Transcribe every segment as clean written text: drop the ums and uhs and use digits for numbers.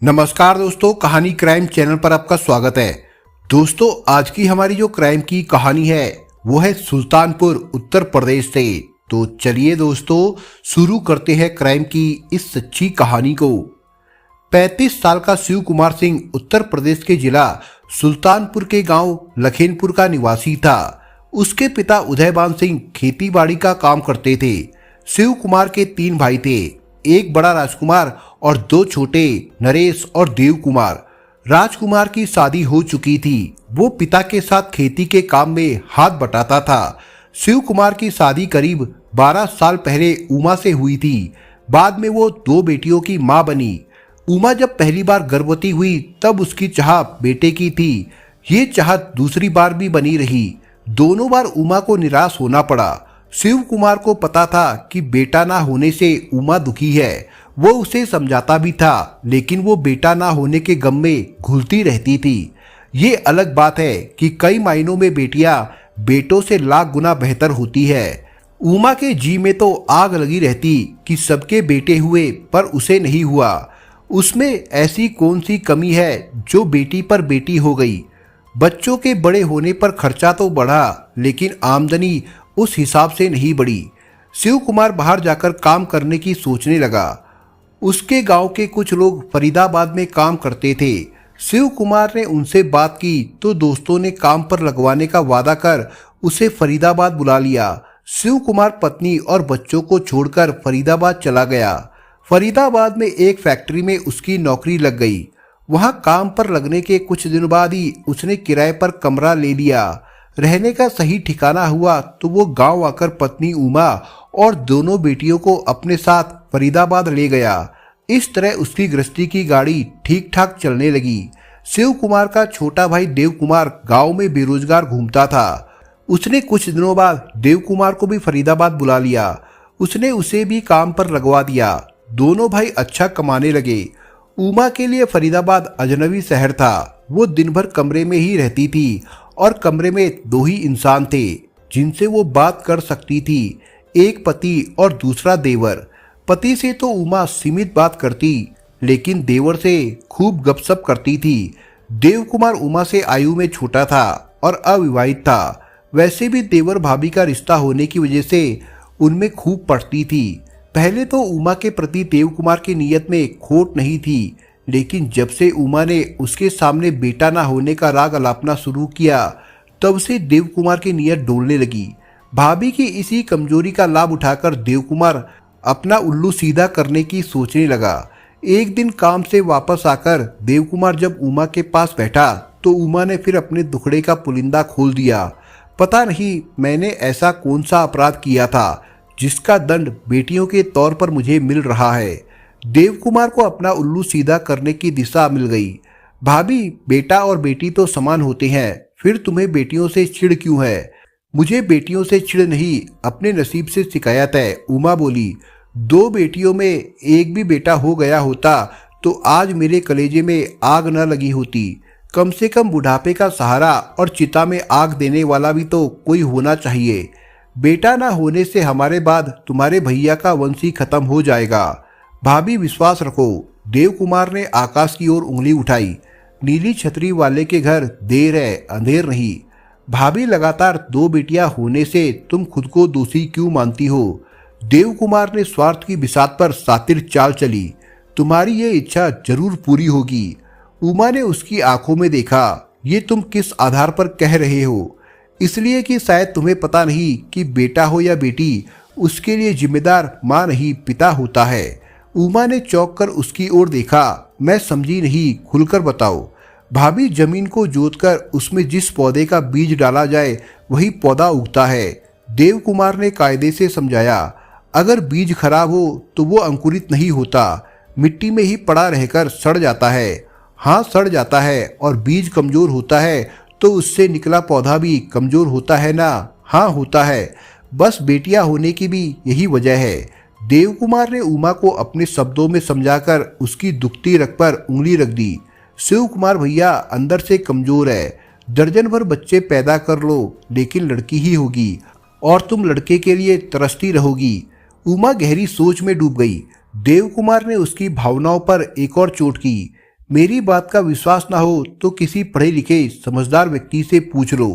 नमस्कार दोस्तों, कहानी क्राइम चैनल पर आपका स्वागत है। दोस्तों, आज की हमारी जो क्राइम की कहानी है वो है सुल्तानपुर उत्तर प्रदेश से। तो चलिए दोस्तों, शुरू करते हैं क्राइम की इस सच्ची कहानी को। 35 साल का शिव कुमार सिंह उत्तर प्रदेश के जिला सुल्तानपुर के गांव लखनपुर का निवासी था। उसके पिता उदयबान सिंह खेती बाड़ी का काम करते थे। शिव कुमार के 3 भाई थे, एक बड़ा राजकुमार और 2 छोटे नरेश और देव कुमार। राजकुमार की शादी हो चुकी थी, वो पिता के साथ खेती के काम में हाथ बटाता था। शिव कुमार की शादी करीब 12 साल पहले उमा से हुई थी। बाद में वो 2 बेटियों की मां बनी। उमा जब पहली बार गर्भवती हुई तब उसकी चाह बेटे की थी। ये चाहत दूसरी बार भी बनी रही। दोनों बार उमा को निराश होना पड़ा। शिव कुमार को पता था कि बेटा ना होने से उमा दुखी है। वो उसे समझाता भी था, लेकिन वो बेटा ना होने के गम में घुलती रहती थी। ये अलग बात है कि कई मायनों में बेटियां बेटों से लाख गुना बेहतर होती है। उमा के जी में तो आग लगी रहती कि सबके बेटे हुए पर उसे नहीं हुआ। उसमें ऐसी कौन सी कमी है जो बेटी पर बेटी हो गई। बच्चों के बड़े होने पर खर्चा तो बढ़ा, लेकिन आमदनी उस हिसाब से नहीं बढ़ी। शिव कुमार बाहर जाकर काम करने की सोचने लगा। उसके गांव के कुछ लोग फरीदाबाद में काम करते थे। शिव कुमार ने उनसे बात की तो दोस्तों ने काम पर लगवाने का वादा कर उसे फरीदाबाद बुला लिया। शिव कुमार पत्नी और बच्चों को छोड़कर फरीदाबाद चला गया। फरीदाबाद में एक फैक्ट्री में उसकी नौकरी लग गई। वहां काम पर लगने के कुछ दिन बाद ही उसने किराए पर कमरा ले लिया। रहने का सही ठिकाना हुआ तो वो गांव आकर पत्नी उमा और दोनों बेटियों को अपने साथ फरीदाबाद ले गया। इस तरह उसकी गृहस्थी की गाड़ी ठीक ठाक चलने लगी। शिव कुमार का छोटा भाई देव कुमार गांव में बेरोजगार घूमता था। उसने कुछ दिनों बाद देव कुमार को भी फरीदाबाद बुला लिया। उसने उसे भी काम पर लगवा दिया। दोनों भाई अच्छा कमाने लगे। उमा के लिए फरीदाबाद अजनबी शहर था। वो दिन भर कमरे में ही रहती थी और कमरे में 2 ही इंसान थे जिनसे वो बात कर सकती थी, एक पति और दूसरा देवर। पति से तो उमा सीमित बात करती, लेकिन देवर से खूब गपशप करती थी। देव कुमार उमा से आयु में छोटा था और अविवाहित था। वैसे भी देवर भाभी का रिश्ता होने की वजह से उनमें खूब पड़ती थी। पहले तो उमा के प्रति देव कुमार की नीयत में खोट नहीं थी, लेकिन जब से उमा ने उसके सामने बेटा ना होने का राग अलापना शुरू किया तब से देव कुमार की नीयत डोलने लगी। भाभी की इसी कमजोरी का लाभ उठाकर देव कुमार अपना उल्लू सीधा करने की सोचने लगा। एक दिन काम से वापस आकर देव कुमार जब उमा के पास बैठा तो उमा ने फिर अपने दुखड़े का पुलिंदा खोल दिया। पता नहीं मैंने ऐसा कौन सा अपराध किया था जिसका दंड बेटियों के तौर पर मुझे मिल रहा है। देव कुमार को अपना उल्लू सीधा करने की दिशा मिल गई। भाभी, बेटा और बेटी तो समान होते हैं, फिर तुम्हें बेटियों से चिढ़ क्यों है? मुझे बेटियों से चिढ़ नहीं, अपने नसीब से शिकायत है, उमा बोली। 2 बेटियों में एक भी बेटा हो गया होता तो आज मेरे कलेजे में आग न लगी होती। कम से कम बुढ़ापे का सहारा और चिता में आग देने वाला भी तो कोई होना चाहिए। बेटा ना होने से हमारे बाद तुम्हारे भैया का वंश ही खत्म हो जाएगा। भाभी, विश्वास रखो। देव कुमार ने आकाश की ओर उंगली उठाई। नीली छतरी वाले के घर देर है, अंधेर नहीं। भाभी, लगातार 2 बेटियां होने से तुम खुद को दोषी क्यों मानती हो? देव कुमार ने स्वार्थ की बिसात पर सातिर चाल चली। तुम्हारी ये इच्छा जरूर पूरी होगी। उमा ने उसकी आंखों में देखा। ये तुम किस आधार पर कह रहे हो? इसलिए कि शायद तुम्हें पता नहीं कि बेटा हो या बेटी, उसके लिए जिम्मेदार माँ नहीं पिता होता है। उमा ने चौंक कर उसकी ओर देखा। मैं समझी नहीं, खुलकर बताओ। भाभी, जमीन को जोतकर उसमें जिस पौधे का बीज डाला जाए वही पौधा उगता है, देव कुमार ने कायदे से समझाया। अगर बीज खराब हो तो वो अंकुरित नहीं होता, मिट्टी में ही पड़ा रहकर सड़ जाता है। हाँ, सड़ जाता है। और बीज कमजोर होता है तो उससे निकला पौधा भी कमजोर होता है ना? हाँ, होता है। बस बेटियां होने की भी यही वजह है। देव कुमार ने उमा को अपने शब्दों में समझाकर उसकी दुखती रग पर उंगली रख दी। शिव कुमार भैया अंदर से कमजोर है। दर्जन भर बच्चे पैदा कर लो, लेकिन लड़की ही होगी और तुम लड़के के लिए तरसती रहोगी। उमा गहरी सोच में डूब गई। देव कुमार ने उसकी भावनाओं पर एक और चोट की। मेरी बात का विश्वास ना हो तो किसी पढ़े लिखे समझदार व्यक्ति से पूछ लो।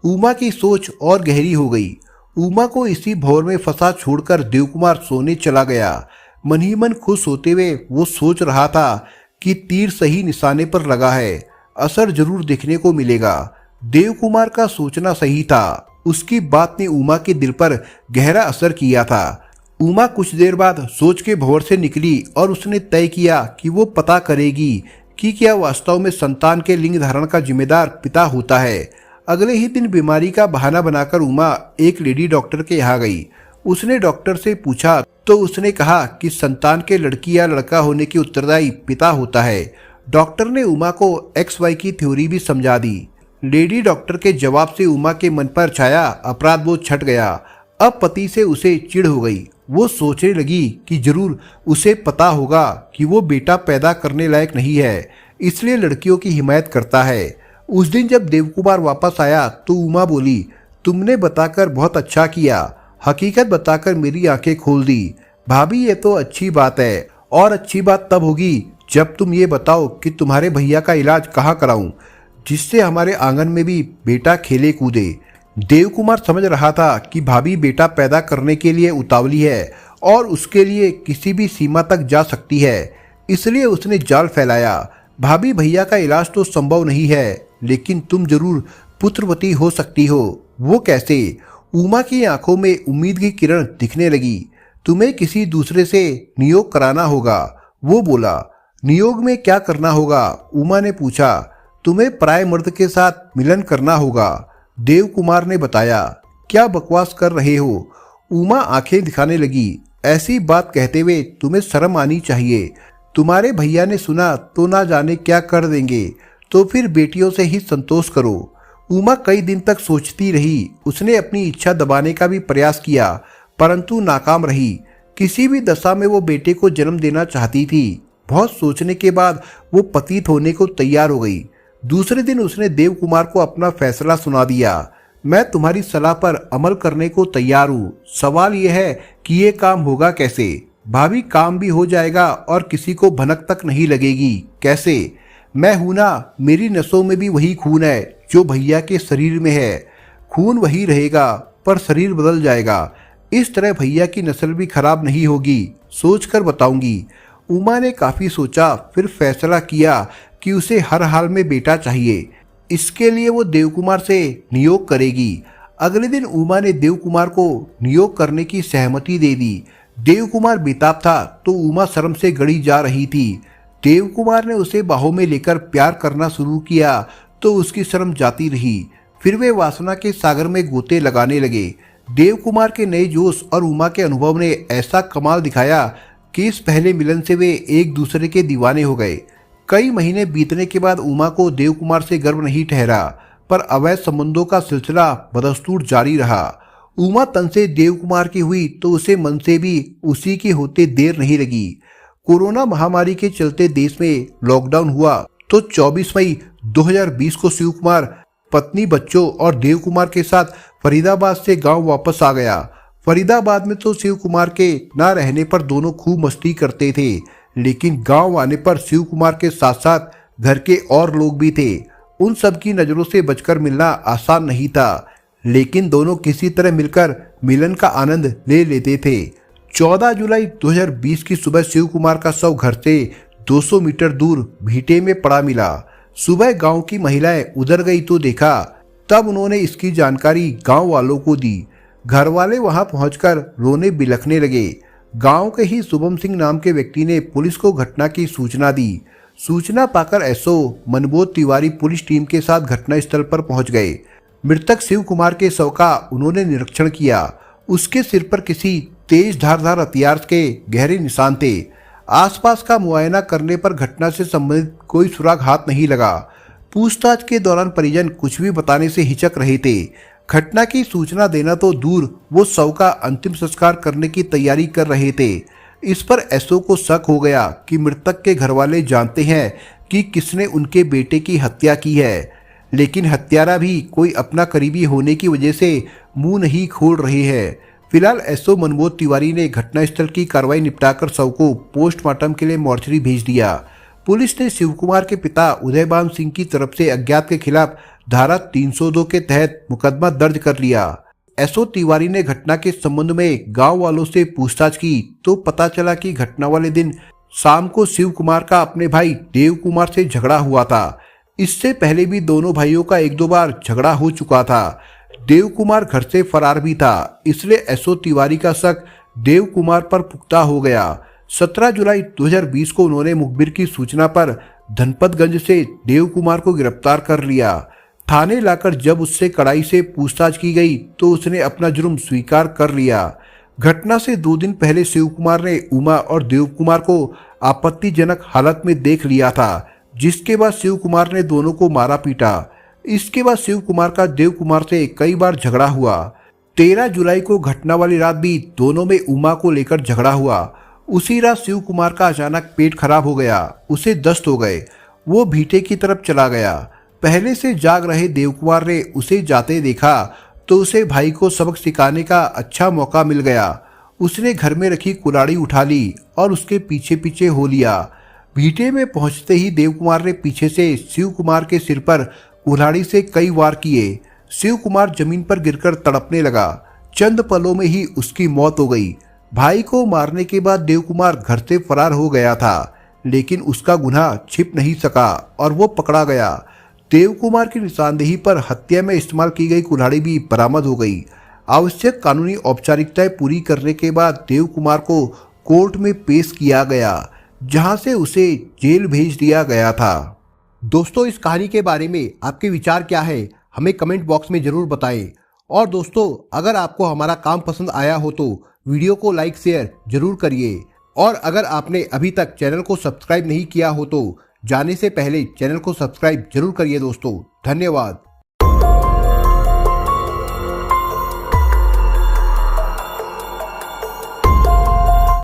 उमा की सोच और गहरी हो गई। उमा को इसी भंवर में फंसा छोड़कर देवकुमार सोने चला गया। मन ही मन खुश होते हुए वो सोच रहा था कि तीर सही निशाने पर लगा है, असर जरूर देखने को मिलेगा। देवकुमार का सोचना सही था। उसकी बात ने उमा के दिल पर गहरा असर किया था। उमा कुछ देर बाद सोच के भंवर से निकली और उसने तय किया कि वो पता करेगी कि क्या वास्तव में संतान के लिंग धारण का जिम्मेदार पिता होता है। अगले ही दिन बीमारी का बहाना बनाकर उमा एक लेडी डॉक्टर के यहाँ गई। उसने डॉक्टर से पूछा तो उसने कहा कि संतान के लड़की या लड़का होने के उत्तरदायी पिता होता है। डॉक्टर ने उमा को XY की थ्योरी भी समझा दी। लेडी डॉक्टर के जवाब से उमा के मन पर छाया अपराध बोध छट गया। अब पति से उसे चिढ़ हो गई। वो सोचने लगी कि जरूर उसे पता होगा कि वो बेटा पैदा करने लायक नहीं है, इसलिए लड़कियों की हिमायत करता है। उस दिन जब देवकुमार वापस आया तो उमा बोली, तुमने बताकर बहुत अच्छा किया, हकीकत बताकर मेरी आंखें खोल दी। भाभी ये तो अच्छी बात है, और अच्छी बात तब होगी जब तुम ये बताओ कि तुम्हारे भैया का इलाज कहाँ कराऊं, जिससे हमारे आंगन में भी बेटा खेले कूदे। देवकुमार समझ रहा था कि भाभी बेटा पैदा करने के लिए उतावली है और उसके लिए किसी भी सीमा तक जा सकती है, इसलिए उसने जाल फैलाया। भाभी भैया का इलाज तो संभव नहीं है, लेकिन तुम जरूर पुत्रवती हो सकती हो। वो कैसे? उमा की आंखों में उम्मीद की किरण दिखने लगी। तुम्हें किसी दूसरे से नियोग कराना होगा। वो बोला, नियोग में क्या करना होगा? उमा ने पूछा। तुम्हें पराये मर्द के साथ मिलन करना होगा, देवकुमार ने बताया। क्या बकवास कर रहे हो? उमा आंखें दिखाने लगी। ऐसी बात कहते हुए तुम्हें शर्म आनी चाहिए। तुम्हारे भैया ने सुना तो ना जाने क्या कर देंगे, तो फिर बेटियों से ही संतोष करो। उमा कई दिन तक सोचती रही। उसने अपनी इच्छा दबाने का भी प्रयास किया, परंतु नाकाम रही। किसी भी दशा में वो बेटे को जन्म देना चाहती थी। बहुत सोचने के बाद वो पतित होने को तैयार हो गई। दूसरे दिन उसने देवकुमार को अपना फैसला सुना दिया। मैं तुम्हारी सलाह पर अमल करने को तैयार हूँ। सवाल यह है कि ये काम होगा कैसे? भाभी काम भी हो जाएगा और किसी को भनक तक नहीं लगेगी। कैसे? मैं हूं ना, मेरी नसों में भी वही खून है जो भैया के शरीर में है। खून वही रहेगा पर शरीर बदल जाएगा। इस तरह भैया की नस्ल भी खराब नहीं होगी। सोच कर बताऊंगी। उमा ने काफी सोचा, फिर फैसला किया कि उसे हर हाल में बेटा चाहिए। इसके लिए वो देवकुमार से नियोग करेगी। अगले दिन उमा ने देवकुमार को नियोग करने की सहमति दे दी। देवकुमार बेताब था तो उमा शर्म से गड़ी जा रही थी। देवकुमार ने उसे बाहों में लेकर प्यार करना शुरू किया तो उसकी शर्म जाती रही। फिर वे वासना के सागर में गोते लगाने लगे। देवकुमार के नए जोश और उमा के अनुभव ने ऐसा कमाल दिखाया कि इस पहले मिलन से वे एक दूसरे के दीवाने हो गए। कई महीने बीतने के बाद उमा को देवकुमार से गर्व नहीं ठहरा, पर अवैध संबंधों का सिलसिला बदस्तूर जारी रहा। उमा तन से देवकुमार की हुई तो उसे मन से भी उसी की होते देर नहीं लगी। कोरोना महामारी के चलते देश में लॉकडाउन हुआ तो 24 मई 2020 को शिव कुमार पत्नी, बच्चों और देवकुमार के साथ फरीदाबाद से गांव वापस आ गया। फरीदाबाद में तो शिव कुमार के ना रहने पर दोनों खूब मस्ती करते थे, लेकिन गांव आने पर शिव कुमार के साथ साथ घर के और लोग भी थे। उन सब की नजरों से बचकर मिलना आसान नहीं था, लेकिन दोनों किसी तरह मिलकर मिलन का आनंद ले लेते थे। 14 जुलाई 2020 की सुबह शिव कुमार का शव घर से 200 मीटर दूर भीटे में पड़ा मिला। सुबह गांव की महिलाएं उधर गई तो देखा, तब उन्होंने इसकी जानकारी गांव वालों को दी। घर वाले वहां पहुंचकर रोने बिलखने लगे। गांव के ही शुभम सिंह नाम के व्यक्ति ने पुलिस को घटना की सूचना दी। सूचना पाकर SO Manbodh Tiwari police team के साथ घटनास्थल पर पहुंच गए। मृतक शिव कुमार के शव का उन्होंने निरीक्षण किया। उसके सिर पर किसी तेज धारदार हथियार के गहरे निशान थे। आसपास का मुआयना करने पर घटना से संबंधित कोई सुराग हाथ नहीं लगा। पूछताछ के दौरान परिजन कुछ भी बताने से हिचक रहे थे। घटना की सूचना देना तो दूर, वो शव का अंतिम संस्कार करने की तैयारी कर रहे थे। इस पर एसओ को शक हो गया कि मृतक के घरवाले जानते हैं कि किसने उनके बेटे की हत्या की है, लेकिन हत्यारा भी कोई अपना करीबी होने की वजह से मुंह नहीं खोल रहे हैं। फिलहाल एसओ मनबोध तिवारी ने घटनास्थल की कार्रवाई निपटाकर शव को पोस्टमार्टम के लिए मोर्चरी भेज दिया। पुलिस ने शिव कुमार के पिता उदयभान सिंह की तरफ से अज्ञात के खिलाफ धारा 302 के तहत मुकदमा दर्ज कर लिया। एसओ तिवारी ने घटना के संबंध में गांव वालों से पूछताछ की तो पता चला कि घटना वाले दिन शाम को शिव कुमार का अपने भाई देव कुमार से झगड़ा हुआ था। इससे पहले भी दोनों भाइयों का एक दो बार झगड़ा हो चुका था। देव कुमार घर से फरार भी था, इसलिए एसओ तिवारी का शक देव कुमार पर पुख्ता हो गया। 17 जुलाई 2020 को उन्होंने मुखबिर की सूचना पर धनपतगंज से देव कुमार को गिरफ्तार कर लिया। थाने लाकर जब उससे कड़ाई से पूछताछ की गई तो उसने अपना जुर्म स्वीकार कर लिया। घटना से 2 दिन पहले शिव कुमार ने उमा और देव कुमार को आपत्तिजनक हालत में देख लिया था, जिसके बाद शिव कुमार ने दोनों को मारा पीटा। इसके बाद शिव कुमार का देव कुमार से कई बार झगड़ा हुआ। 13 जुलाई को घटना वाली रात भी दोनों में उमा को लेकर झगड़ा हुआ। उसी रात शिव कुमार का अचानक पेट खराब हो गया, उसे दस्त हो गए। वो भीटे की तरफ चला गया। पहले से जाग रहे देव कुमार ने उसे जाते देखा तो उसे भाई को सबक सिखाने का अच्छा मौका मिल गया। उसने घर में रखी कुल्हाड़ी उठा ली और उसके पीछे पीछे हो लिया। भीटे में पहुंचते ही देव कुमार ने पीछे से शिव कुमार के सिर पर कुल्हाड़ी से कई वार किए। शिव कुमार जमीन पर गिरकर तड़पने लगा। चंद पलों में ही उसकी मौत हो गई। भाई को मारने के बाद देव कुमार घर से फरार हो गया था, लेकिन उसका गुनाह छिप नहीं सका और वो पकड़ा गया। देव कुमार की निशानदेही पर हत्या में इस्तेमाल की गई कुल्हाड़ी भी बरामद हो गई। आवश्यक कानूनी औपचारिकताएं पूरी करने के बाद देव कुमार को कोर्ट में पेश किया गया, जहां से उसे जेल भेज दिया गया था। दोस्तों, इस कहानी के बारे में आपके विचार क्या है, हमें कमेंट बॉक्स में जरूर बताएं। और दोस्तों, अगर आपको हमारा काम पसंद आया हो तो वीडियो को लाइक शेयर जरूर करिए। और अगर आपने अभी तक चैनल को सब्सक्राइब नहीं किया हो तो जाने से पहले चैनल को सब्सक्राइब जरूर करिए दोस्तों। धन्यवाद।